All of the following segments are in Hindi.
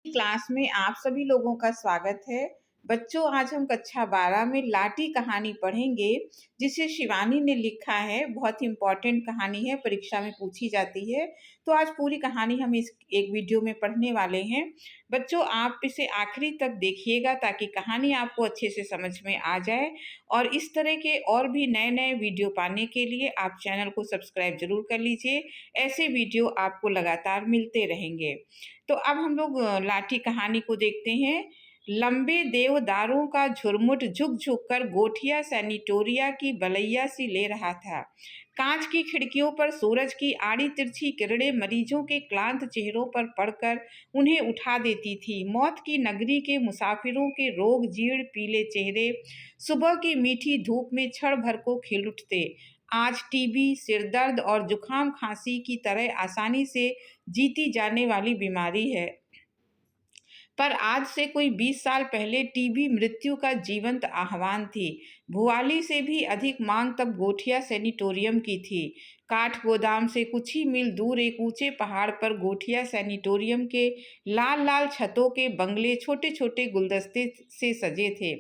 क्लास में आप सभी लोगों का स्वागत है। बच्चों, आज हम कक्षा 12 में लाटी कहानी पढ़ेंगे, जिसे शिवानी ने लिखा है। बहुत ही इम्पोर्टेंट कहानी है, परीक्षा में पूछी जाती है। तो आज पूरी कहानी हम इस एक वीडियो में पढ़ने वाले हैं। बच्चों, आप इसे आखिरी तक देखिएगा ताकि कहानी आपको अच्छे से समझ में आ जाए। और इस तरह के और भी नए नए वीडियो पाने के लिए आप चैनल को सब्सक्राइब जरूर कर लीजिए। ऐसे वीडियो आपको लगातार मिलते रहेंगे। तो अब हम लोग लाठी कहानी को देखते हैं। लंबे देवदारों का झुरमुट झुक झुक कर गोठिया सैनिटोरिया की बलैया सी ले रहा था। कांच की खिड़कियों पर सूरज की आड़ी तिरछी किरणें मरीजों के क्लांत चेहरों पर पड़कर उन्हें उठा देती थी। मौत की नगरी के मुसाफिरों के रोग जीर्ण पीले चेहरे सुबह की मीठी धूप में क्षण भर को खिल उठते। आज टीबी, सिरदर्द और जुकाम खांसी की तरह आसानी से जीती जाने वाली बीमारी है, पर आज से कोई 20 साल पहले टीबी मृत्यु का जीवंत आह्वान थी। भुआली से भी अधिक मांग तब गोठिया सैनिटोरियम की थी। काठ गोदाम से कुछ ही मील दूर एक ऊंचे पहाड़ पर गोठिया सैनिटोरियम के लाल लाल छतों के बंगले छोटे छोटे गुलदस्ते से सजे थे।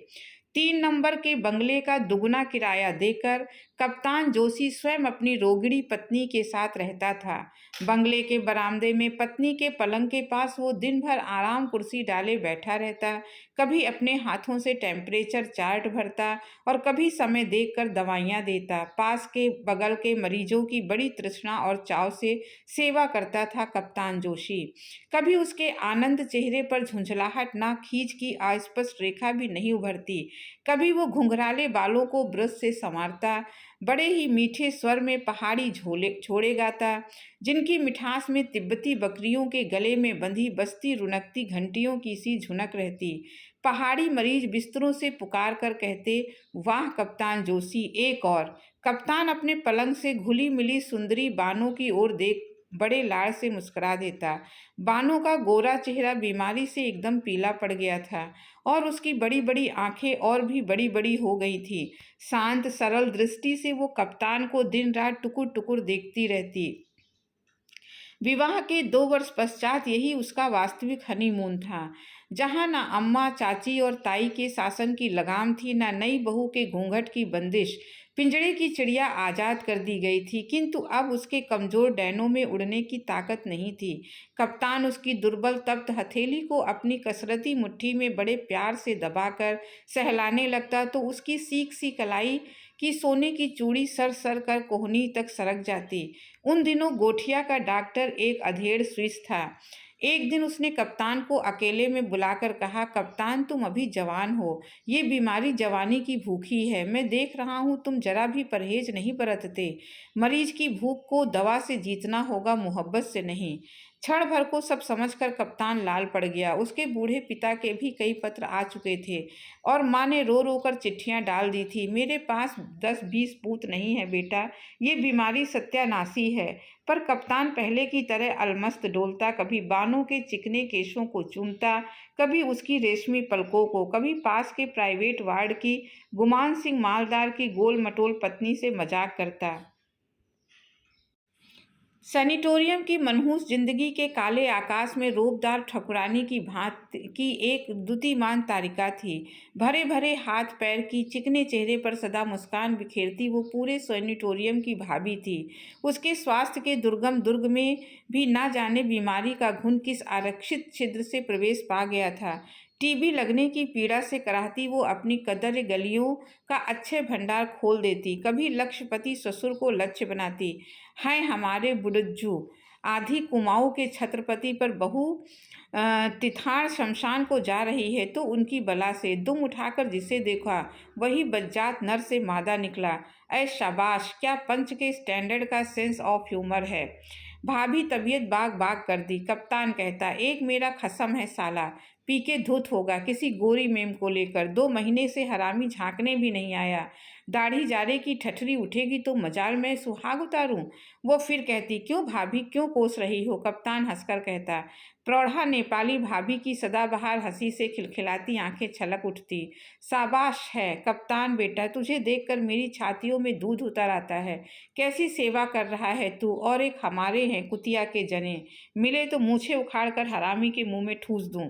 3 नंबर के बंगले का दुगना किराया देकर कप्तान जोशी स्वयं अपनी रोगिणी पत्नी के साथ रहता था। बंगले के बरामदे में पत्नी के पलंग के पास वो दिन भर आराम कुर्सी डाले बैठा रहता। कभी अपने हाथों से टेम्परेचर चार्ट भरता और कभी समय देखकर दवाइयाँ देता। पास के बगल के मरीजों की बड़ी तृष्णा और चाव से सेवा करता था कप्तान जोशी। कभी उसके आनंद चेहरे पर झुंझलाहट ना खींच की अस्पष्ट रेखा भी नहीं उभरती। कभी वो घुंघराले बालों को ब्रश से संवारता, बड़े ही मीठे स्वर में पहाड़ी छोड़े गाता, जिनकी मिठास में तिब्बती बकरियों के गले में बंधी बस्ती रुनकती घंटियों की सी झुनक रहती। पहाड़ी मरीज बिस्तरों से पुकार कर कहते, वाह कप्तान जोशी, एक और। कप्तान अपने पलंग से घुली मिली सुंदरी बानो की ओर देख बड़े लाड़ से मुस्कुरा देता। बानो का गोरा चेहरा बीमारी से एकदम पीला पड़ गया था और उसकी बड़ी बड़ी आंखें और भी बड़ी बड़ी हो गई थी। शांत सरल दृष्टि से वो कप्तान को दिन रात टुकुर टुकुर देखती रहती। विवाह के 2 वर्ष पश्चात यही उसका वास्तविक हनीमून था, जहाँ ना अम्मा, चाची और ताई के शासन की लगाम थी, ना नई बहू के घूंघट की बंदिश। पिंजड़े की चिड़िया आज़ाद कर दी गई थी, किंतु अब उसके कमजोर डैनों में उड़ने की ताकत नहीं थी। कप्तान उसकी दुर्बल तप्त हथेली को अपनी कसरती मुट्ठी में बड़े प्यार से दबाकर सहलाने लगता तो उसकी सीख सी कलाई कि सोने की चूड़ी सर सर कर कोहनी तक सरक जाती। उन दिनों गोठिया का डॉक्टर एक अधेड़ स्विस था। एक दिन उसने कप्तान को अकेले में बुलाकर कहा, कप्तान तुम अभी जवान हो, ये बीमारी जवानी की भूखी है। मैं देख रहा हूँ तुम जरा भी परहेज नहीं बरतते। मरीज की भूख को दवा से जीतना होगा, मोहब्बत से नहीं। क्षण भर को सब समझकर कप्तान लाल पड़ गया। उसके बूढ़े पिता के भी कई पत्र आ चुके थे और माँ ने रो रो कर चिट्ठियाँ डाल दी थी। मेरे पास 10-20 पूत नहीं है बेटा, ये बीमारी सत्यानाशी है। पर कप्तान पहले की तरह अलमस्त डोलता, कभी बानों के चिकने केशों को चूमता, कभी उसकी रेशमी पलकों को, कभी पास के प्राइवेट वार्ड की गुमान सिंह मालदार की गोल मटोल पत्नी से मजाक करता। सैनिटोरियम की मनहूस जिंदगी के काले आकाश में रूपदार ठकुरानी की भांति की एक द्युतिमान तारिका थी। भरे भरे हाथ पैर की, चिकने चेहरे पर सदा मुस्कान बिखेरती वो पूरे सैनिटोरियम की भाभी थी। उसके स्वास्थ्य के दुर्गम दुर्ग में भी ना जाने बीमारी का घुन किस आरक्षित छिद्र से प्रवेश पा गया था। टीबी लगने की पीड़ा से कराहती वो अपनी कदर गलियों का अच्छे भंडार खोल देती। कभी लक्षपति ससुर को लक्ष्य बनाती, हैं हमारे बुढ़ज्जू। आधी कुमाऊं के छत्रपति पर बहू तिथार शमशान को जा रही है तो उनकी बला से दुम उठाकर जिसे देखा वही बज्जात नर से मादा निकला। ऐ शाबाश, क्या पंच के स्टैंडर्ड का सेंस ऑफ ह्यूमर है। भाभी तबीयत बाग बाग कर दी। कप्तान कहता, एक मेरा खसम है साला, पी के धुत होगा किसी गोरी मेम को लेकर। 2 महीने से हरामी झांकने भी नहीं आया। दाढ़ी जारे की ठठरी उठेगी तो मजाल में सुहाग उतारूं। वो फिर कहती, क्यों भाभी, क्यों कोस रही हो। कप्तान हंसकर कहता, प्रौढ़ा नेपाली भाभी की सदाबहार हंसी से खिलखिलाती आंखें छलक उठती। शाबाश है कप्तान बेटा, तुझे देखकर मेरी छातियों में दूध उतर आता है। कैसी सेवा कर रहा है तू। और एक हमारे हैं कुतिया के जने, मिले तो मूछें उखाड़ कर हरामी के मुंह में ठूस दूं।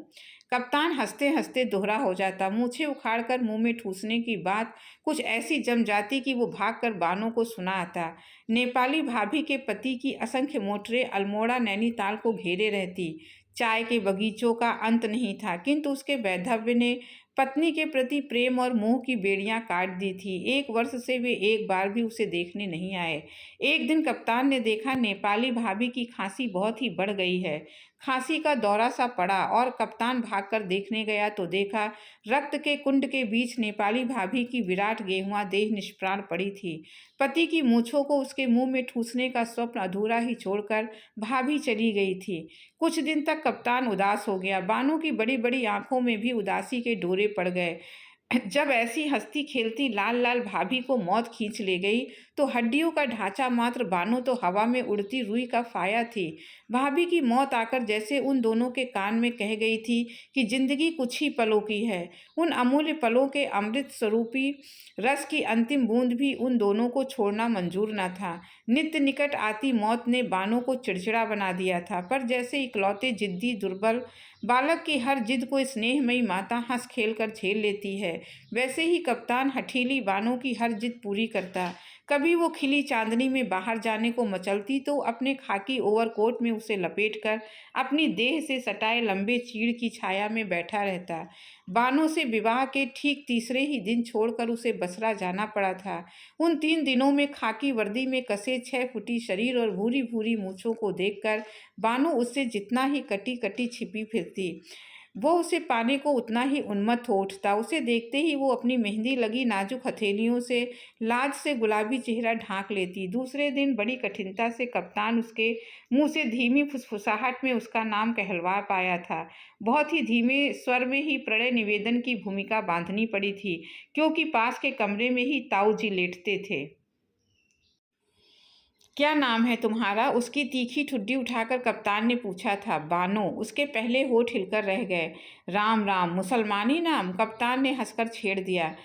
कप्तान हंसते हंसते दोहरा हो जाता। मूछें उखाड़कर मुंह में ठूसने की बात कुछ ऐसी जम जाती कि वो भागकर बानों को सुना आता। नेपाली भाभी के पति की असंख्य मोटरें अल्मोड़ा नैनीताल को घेरे रहती। चाय के बगीचों का अंत नहीं था, किंतु उसके वैधव्य ने पत्नी के प्रति प्रेम और मोह की बेड़ियां काट दी थी। 1 वर्ष से वे एक बार भी उसे देखने नहीं आए। एक दिन कप्तान ने देखा नेपाली भाभी की खांसी बहुत ही बढ़ गई है। खांसी का दौरा सा पड़ा और कप्तान भागकर देखने गया तो देखा रक्त के कुंड के बीच नेपाली भाभी की विराट गेहुआ देह निष्प्राण पड़ी थी। पति की मूछों को उसके मुंह में ठूसने का स्वप्न अधूरा ही छोड़कर भाभी चली गई थी। कुछ दिन तक कप्तान उदास हो गया। बानों की बड़ी बड़ी आंखों में भी उदासी के डोरे पड़ गए। जब ऐसी हंसती खेलती लाल लाल भाभी को मौत खींच ले गई तो हड्डियों का ढांचा मात्र बानो तो हवा में उड़ती रुई का फाया थी। भाभी की मौत आकर जैसे उन दोनों के कान में कह गई थी कि जिंदगी कुछ ही पलों की है। उन अमूल्य पलों के अमृत स्वरूपी रस की अंतिम बूंद भी उन दोनों को छोड़ना मंजूर न था। नित्य निकट आती मौत ने बानों को चिड़चिड़ा बना दिया था, पर जैसे इकलौते जिद्दी दुर्बल बालक की हर जिद को स्नेहमयी माता हंस खेल कर झेल लेती है, वैसे ही कप्तान हठीली बानों की हर जिद पूरी करता। कभी वो खिली चांदनी में बाहर जाने को मचलती तो अपने खाकी ओवरकोट में उसे लपेटकर अपनी देह से सटाए लंबे चीड़ की छाया में बैठा रहता। बानों से विवाह के ठीक तीसरे ही दिन छोड़कर उसे बसरा जाना पड़ा था। उन 3 दिनों में खाकी वर्दी में कसे 6 फुटी शरीर और भूरी भूरी मूछों को देखकर बानो उससे जितना ही कटी कटी छिपी फिरती, वो उसे पाने को उतना ही उन्मत्त हो उठता। उसे देखते ही वो अपनी मेहंदी लगी नाजुक हथेलियों से लाज से गुलाबी चेहरा ढांक लेती। दूसरे दिन बड़ी कठिनता से कप्तान उसके मुंह से धीमी फुसफुसाहट में उसका नाम कहलवा पाया था। बहुत ही धीमे स्वर में ही प्रणय निवेदन की भूमिका बांधनी पड़ी थी, क्योंकि पास के कमरे में ही ताऊ जी लेटते थे। क्या नाम है तुम्हारा? उसकी तीखी ठुड्डी उठाकर कप्तान ने पूछा था। बानो। उसके पहले होठ हिलकर रह गए। राम राम, मुसलमानी नाम? कप्तान ने हंसकर छेड़ दिया।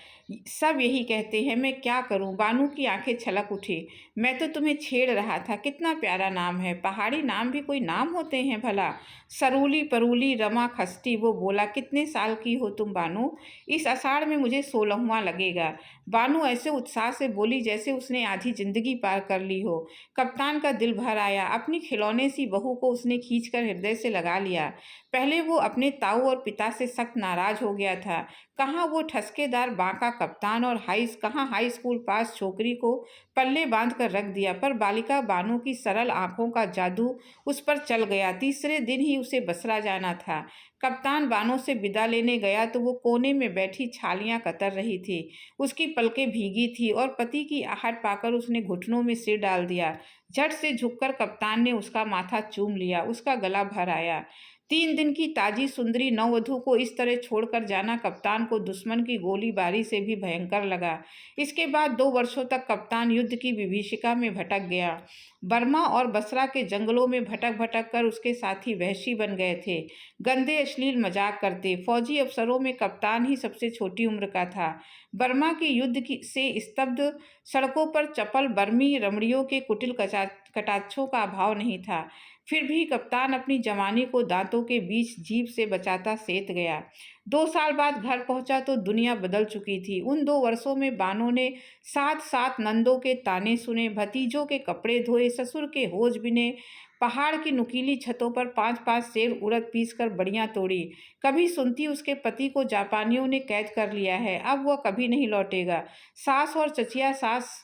सब यही कहते हैं, मैं क्या करूं? बानू की आंखें छलक उठी। मैं तो तुम्हें छेड़ रहा था, कितना प्यारा नाम है। पहाड़ी नाम भी कोई नाम होते हैं भला? सरूली परूली रमा खस्ती, वो बोला। कितने साल की हो तुम बानू? इस आषाढ़ में मुझे 16वां लगेगा। बानू ऐसे उत्साह से बोली जैसे उसने आधी जिंदगी पार कर ली हो। कप्तान का दिल भर आया। अपनी खिलौने सी बहू को उसने खींचकर हृदय से लगा लिया। पहले वो अपने ताऊ और पिता से सख्त नाराज हो गया था। कहाँ वो ठसकेदार बांका कप्तान और कहाँ हाई स्कूल पास छोकरी को पल्ले बांध कर रख दिया, पर बालिका बानों की सरल आंखों का जादू उस पर चल गया। तीसरे दिन ही उसे बसरा जाना था। कप्तान बानों से विदा लेने गया तो वो कोने में बैठी छालियां कतर रही थी। उसकी पलकें भीगी थी और पति की आहट पाकर उसने घुटनों में सिर डाल दिया। झट से झुककर कप्तान ने उसका माथा चूम लिया। उसका गला भर आया। 3 दिन की ताजी सुंदरी नववधु को इस तरह छोड़कर जाना कप्तान को दुश्मन की गोलीबारी से भी भयंकर लगा। इसके बाद 2 वर्षों तक कप्तान युद्ध की विभीषिका में भटक गया। बर्मा और बसरा के जंगलों में भटक भटक कर उसके साथी वहशी बन गए थे। गंदे अश्लील मजाक करते। फौजी अफसरों में कप्तान ही सबसे छोटी उम्र का था। बर्मा के युद्ध से स्तब्ध सड़कों पर चपल बर्मी रमणियों के कुटिल कटाक्षों का अभाव नहीं था। फिर भी कप्तान अपनी जवानी को दांतों के बीच जीभ से बचाता सेत गया। 2 साल बाद घर पहुंचा तो दुनिया बदल चुकी थी। उन 2 वर्षों में बानों ने 7 नंदों के ताने सुने, भतीजों के कपड़े धोए, ससुर के होज बिने, पहाड़ की नुकीली छतों पर 5 सेर उड़द पीस कर बड़ियां तोड़ी। कभी सुनती उसके पति को जापानियों ने कैद कर लिया है, अब वह कभी नहीं लौटेगा। सास और चचिया सास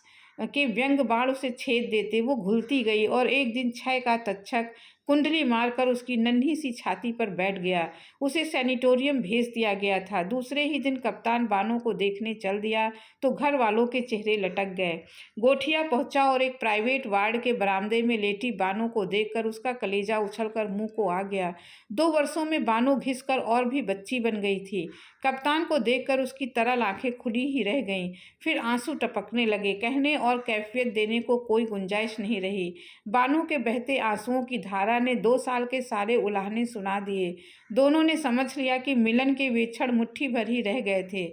के व्यंग बाण उसे छेद देते। वो घुलती गई और एक दिन क्षय का तक्षक कुंडली मारकर उसकी नन्ही सी छाती पर बैठ गया। उसे सैनिटोरियम भेज दिया गया था। दूसरे ही दिन कप्तान बानों को देखने चल दिया तो घर वालों के चेहरे लटक गए। गोठिया पहुंचा और एक प्राइवेट वार्ड के बरामदे में लेटी बानों को देखकर उसका कलेजा उछलकर मुंह को आ गया। 2 वर्षों में बानों घिसकर और भी बच्ची बन गई थी। कप्तान को देखकर उसकी तरल आंखें खुली ही रह गईं। फिर आंसू टपकने लगे। कहने और कैफियत देने को कोई गुंजाइश नहीं रही। बानों के बहते आंसुओं की धारा ने 2 साल के सारे उलाहने सुना दिए। दोनों ने समझ लिया कि मिलन के वे क्षण मुट्ठी भर ही रह गए थे।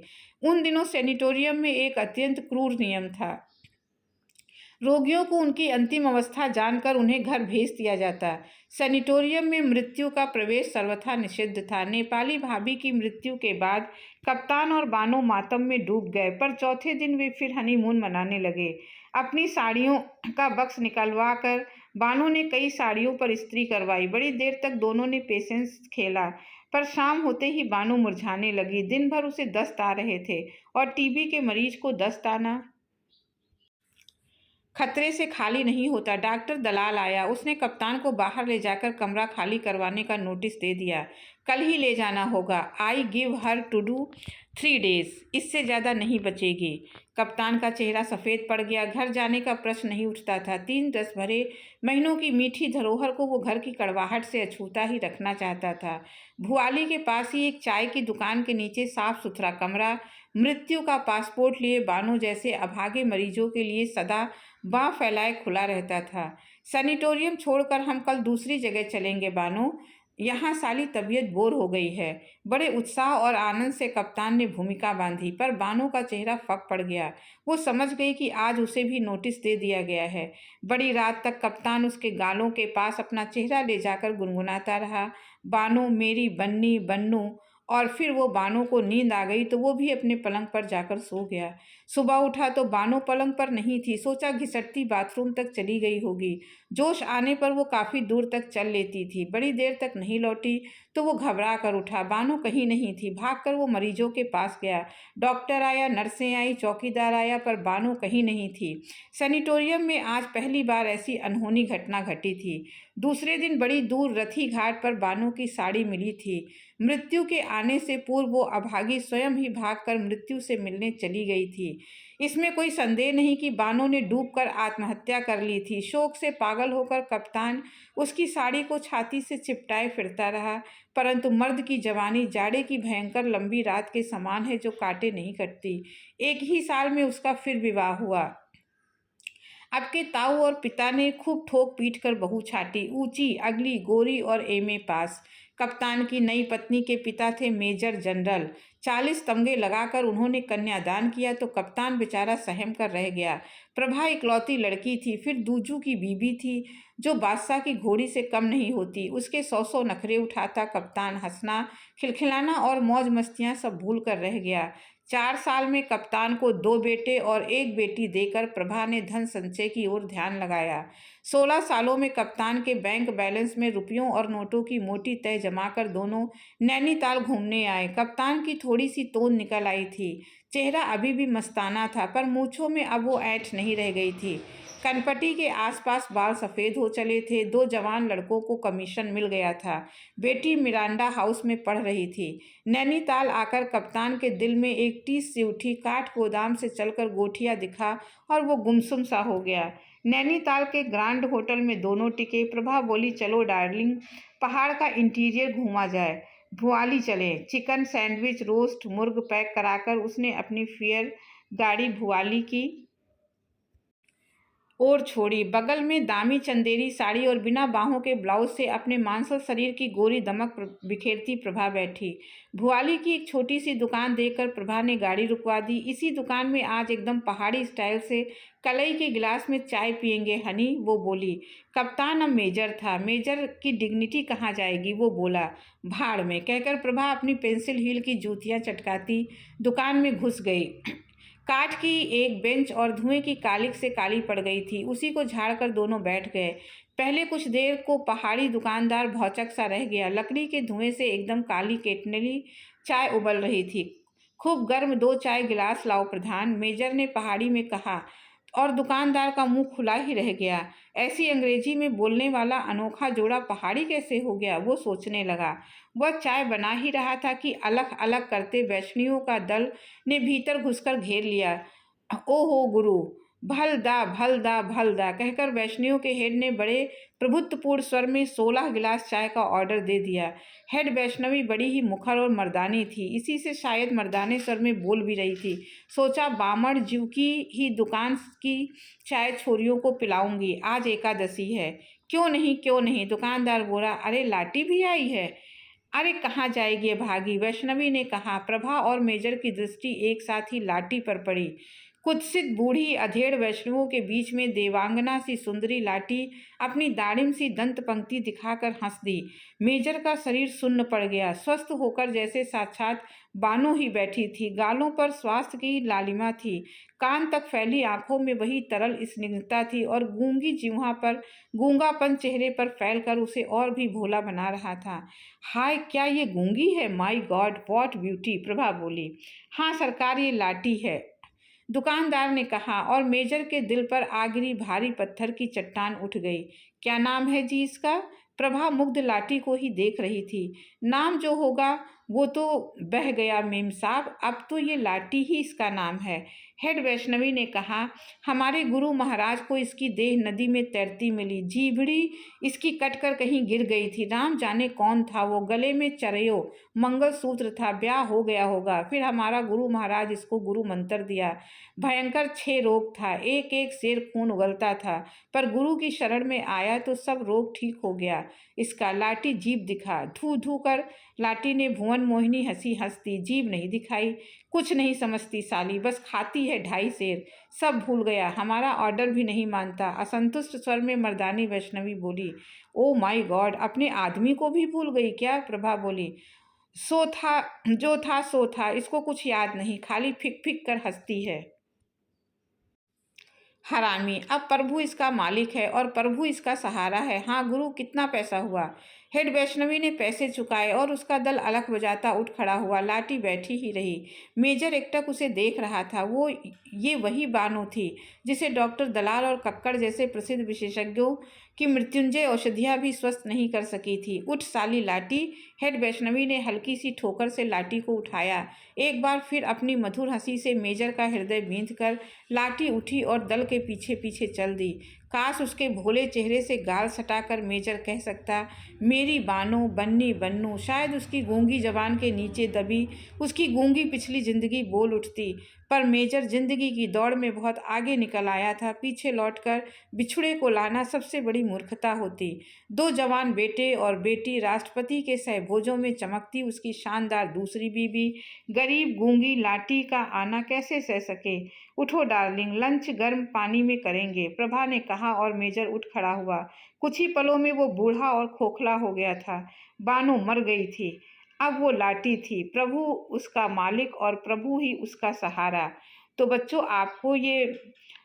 उन दिनों सैनिटोरियम में एक अत्यंत क्रूर नियम था। रोगियों को उनकी अंतिम अवस्था जानकर उन्हें घर भेज दिया जाता। सैनिटोरियम में मृत्यु का प्रवेश सर्वथा निषिद्ध था। नेपाली भाभी की मृत्यु के बाद कप्तान और बानो मातम में डूब गए, पर चौथे दिन वे फिर हनीमून मनाने लगे। अपनी साड़ियों का बक्स निकलवा कर बानो ने कई साड़ियों पर इस्त्री करवाई। बड़ी देर तक दोनों ने पेशेंस खेला, पर शाम होते ही बानो मुरझाने लगी। दिन भर उसे दस्त आ रहे थे, और टीबी के मरीज को दस्त आना खतरे से खाली नहीं होता। डॉक्टर दलाल आया। उसने कप्तान को बाहर ले जाकर कमरा खाली करवाने का नोटिस दे दिया। कल ही ले जाना होगा। I give her to do 3 days, इससे ज़्यादा नहीं बचेगी। कप्तान का चेहरा सफ़ेद पड़ गया। घर जाने का प्रश्न नहीं उठता था। 3 रस भरे महीनों की मीठी धरोहर को वो घर की कड़वाहट से अछूता ही रखना चाहता था। भुआली के पास ही एक चाय की दुकान के नीचे साफ सुथरा कमरा, मृत्यु का पासपोर्ट लिए बानो जैसे अभागे मरीजों के लिए सदा बाँह फैलाए खुला रहता था। सैनिटोरियम छोड़कर हम कल दूसरी जगह चलेंगे बानो, यहाँ साली तबीयत बोर हो गई है। बड़े उत्साह और आनंद से कप्तान ने भूमिका बांधी, पर बानो का चेहरा फक पड़ गया। वो समझ गई कि आज उसे भी नोटिस दे दिया गया है। बड़ी रात तक कप्तान उसके गालों के पास अपना चेहरा ले जाकर गुनगुनाता रहा, बानो मेरी बन्नी बन्नू। और फिर वो बानो को नींद आ गई तो वो भी अपने पलंग पर जाकर सो गया। सुबह उठा तो बानो पलंग पर नहीं थी। सोचा घिसटती बाथरूम तक चली गई होगी। जोश आने पर वो काफ़ी दूर तक चल लेती थी। बड़ी देर तक नहीं लौटी तो वो घबरा कर उठा। बानो कहीं नहीं थी। भागकर वो मरीजों के पास गया। डॉक्टर आया, नर्सें आई, चौकीदार आया, पर बानो कहीं नहीं थी। सैनिटोरियम में आज पहली बार ऐसी अनहोनी घटना घटी थी। दूसरे दिन बड़ी दूर रथी घाट पर बानो की साड़ी मिली थी। मृत्यु के आने से पूर्व वो अभागी स्वयं ही भागकर मृत्यु से मिलने चली गई थी। इसमें कोई संदेह नहीं कि बानो ने डूबकर आत्महत्या कर ली थी। शोक से पागल होकर कप्तान उसकी साड़ी को छाती से चिपटाए फिरता रहा, परंतु मर्द की जवानी जाड़े की भयंकर लंबी रात के समान है जो काटे नहीं कटती। एक ही साल में उसका फिर विवाह हुआ। अब के ताऊ और पिता ने खूब ठोक पीट कर बहू छाटी, ऊंची, अगली, गोरी और एमए पास। कप्तान की नई पत्नी के पिता थे मेजर जनरल। 40 तमगे लगाकर उन्होंने कन्यादान किया तो कप्तान बेचारा सहम कर रह गया। प्रभा इकलौती लड़की थी, फिर दूजू की बीबी थी जो बादशाह की घोड़ी से कम नहीं होती। उसके 100 नखरे उठाता कप्तान हंसना, खिलखिलाना और मौज मस्तियाँ सब भूल कर रह गया। 4 साल में कप्तान को 2 बेटे और 1 बेटी देकर प्रभा ने धन संचय की ओर ध्यान लगाया। 16 सालों में कप्तान के बैंक बैलेंस में रुपयों और नोटों की मोटी तय जमाकर दोनों नैनीताल घूमने आए। कप्तान की थोड़ी सी तोंद निकल आई थी। चेहरा अभी भी मस्ताना था, पर मूंछों में अब वो ऐंठ नहीं रह गई थी। कनपटी के आसपास बाल सफ़ेद हो चले थे। 2 जवान लड़कों को कमीशन मिल गया था। बेटी मिरांडा हाउस में पढ़ रही थी। नैनीताल आकर कप्तान के दिल में एक टीस सी उठी। काठ गोदाम से चलकर गोठिया दिखा और वो गुमसुम सा हो गया। नैनीताल के ग्रांड होटल में दोनों टिके। प्रभा बोली, चलो डार्लिंग, पहाड़ का इंटीरियर घूमा जाए। भुआली चलें। चिकन सैंडविच, रोस्ट मुर्ग पैक कराकर उसने अपनी फियर गाड़ी भुआली की ओर छोड़ी। बगल में दामी चंदेरी साड़ी और बिना बाहों के ब्लाउज से अपने मांसल शरीर की गोरी दमक बिखेरती प्रभा बैठी। भुआली की एक छोटी सी दुकान देखकर प्रभा ने गाड़ी रुकवा दी। इसी दुकान में आज एकदम पहाड़ी स्टाइल से कलई के गिलास में चाय पियेंगे हनी, वो बोली। कप्तान अब मेजर था। मेजर की डिग्निटी कहाँ जाएगी, वो बोला। भाड़ में, कहकर प्रभा अपनी पेंसिल हील की जूतियाँ चटकाती दुकान में घुस गई। काठ की एक बेंच और धुएं की कालिक से काली पड़ गई थी। उसी को झाड़कर दोनों बैठ गए। पहले कुछ देर को पहाड़ी दुकानदार भौचक सा रह गया। लकड़ी के धुएं से एकदम काली केटली चाय उबल रही थी। खूब गर्म 2 चाय गिलास लाओ प्रधान, मेजर ने पहाड़ी में कहा, और दुकानदार का मुंह खुला ही रह गया। ऐसी अंग्रेजी में बोलने वाला अनोखा जोड़ा पहाड़ी कैसे हो गया, वो सोचने लगा। वह चाय बना ही रहा था कि अलग अलग करते वैष्णियों का दल ने भीतर घुसकर घेर लिया। ओहो गुरु, भलदा भलदा भलदा, कहकर वैष्णियों के हेड ने बड़े प्रभुत्वपूर्ण स्वर में 16 गिलास चाय का ऑर्डर दे दिया। हेड वैष्णवी बड़ी ही मुखर और मर्दानी थी। इसी से शायद मर्दाने स्वर में बोल भी रही थी। सोचा, बामण जीव की ही दुकान की चाय छोरियों को पिलाऊंगी, आज एकादशी है। क्यों नहीं, क्यों नहीं? दुकानदार बोला, अरे लाटी भी आई है? अरे कहाँ जाएगी ये भागी? वैष्णवी ने कहा। प्रभा और मेजर की दृष्टि एक साथ ही लाटी पर पड़ी। कुत्सित बूढ़ी अधेड़ वैष्णवों के बीच में देवांगना सी सुंदरी लाटी अपनी दाढ़िम सी दंत पंक्ति दिखाकर हंस दी। मेजर का शरीर सुन्न पड़ गया, स्वस्थ होकर जैसे साक्षात बानो ही बैठी थी। गालों पर स्वास्थ्य की लालिमा थी, कान तक फैली आंखों में वही तरल स्निग्धता थी और गूंगी जिह्वा पर गूंगापन चेहरे पर फैलकर उसे और भी भोला बना रहा था। हाय, क्या ये गूंगी है? My God, what beauty! Prabha बोली। हाँ सरकार, ये लाटी है, दुकानदार ने कहा, और मेजर के दिल पर आ गिरी भारी पत्थर की चट्टान उठ गई। क्या नाम है जी इसका? प्रभा मुग्ध लाठी को ही देख रही थी। नाम जो होगा वो तो बह गया मेम साहब, अब तो ये लाठी ही इसका नाम है। हेड वैष्णवी ने कहा, हमारे गुरु महाराज को इसकी देह नदी में तैरती मिली, जीभड़ी इसकी कटकर कहीं गिर गई थी। राम जाने कौन था वो, गले में चरयो मंगलसूत्र था, ब्याह हो गया होगा। फिर हमारा गुरु महाराज इसको गुरु मंत्र दिया। भयंकर 6 रोग था, एक एक शेर खून उगलता था, पर गुरु की शरण में आया तो सब रोग ठीक हो गया इसका। लाठी जीभ दिखा। धू धू कर लाठी ने भुवन मोहिनी हंसी हंस दी। जीभ नहीं दिखाई, कुछ नहीं समझती साली, बस खाती है 2.5 शेर, सब भूल गया, हमारा ऑर्डर भी नहीं मानता। असंतुष्ट स्वर में मर्दानी वैष्णवी बोली। ओ माय गॉड, अपने आदमी को भी भूल गई क्या? प्रभा बोली। सो था, जो था सो था, इसको कुछ याद नहीं, खाली फिक फिक कर हंसती है। हरामी, अब प्रभु इसका मालिक है और प्रभु इसका सहारा है। हाँ गुरु, कितना पैसा हुआ? हेड वैष्णवी ने पैसे चुकाए और उसका दल अलख बजाता उठ खड़ा हुआ। लाठी बैठी ही रही। मेजर एकटक उसे देख रहा था। वो ये वही बानो थी जिसे डॉक्टर दलाल और कक्कड़ जैसे प्रसिद्ध विशेषज्ञों की मृत्युंजय औषधियाँ भी स्वस्थ नहीं कर सकी थी। उठ साली लाठी! हेड वैष्णवी ने हल्की सी ठोकर से लाठी को उठाया। एक बार फिर अपनी मधुर हंसी से मेजर का हृदय बींध कर लाठी उठी और दल के पीछे पीछे चल दी। काश उसके भोले चेहरे से गाल सटाकर मेजर कह सकता, मेरी बानो बन्नी बन्नू। शायद उसकी गूंगी जबान के नीचे दबी उसकी गूंगी पिछली जिंदगी बोल उठती। पर मेजर जिंदगी की दौड़ में बहुत आगे निकल आया था। पीछे लौटकर बिछुड़े को लाना सबसे बड़ी मूर्खता होती। 2 जवान बेटे और बेटी, राष्ट्रपति के सहभोजों में चमकती उसकी शानदार दूसरी बीबी, गरीब गूंगी लाठी का आना कैसे सह सके? उठो डार्लिंग, लंच गर्म पानी में करेंगे, प्रभा ने कहा और मेजर उठ खड़ा हुआ। कुछ ही पलों में वो बूढ़ा और खोखला हो गया था। बानो मर गई थी, अब वो लाठी थी, प्रभु उसका मालिक और प्रभु ही उसका सहारा। तो बच्चों, आपको ये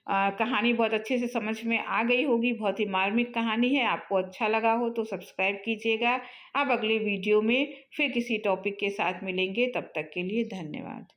कहानी बहुत अच्छे से समझ में आ गई होगी। बहुत ही मार्मिक कहानी है। आपको अच्छा लगा हो तो सब्सक्राइब कीजिएगा। अब अगले वीडियो में फिर किसी टॉपिक के साथ मिलेंगे, तब तक के लिए धन्यवाद।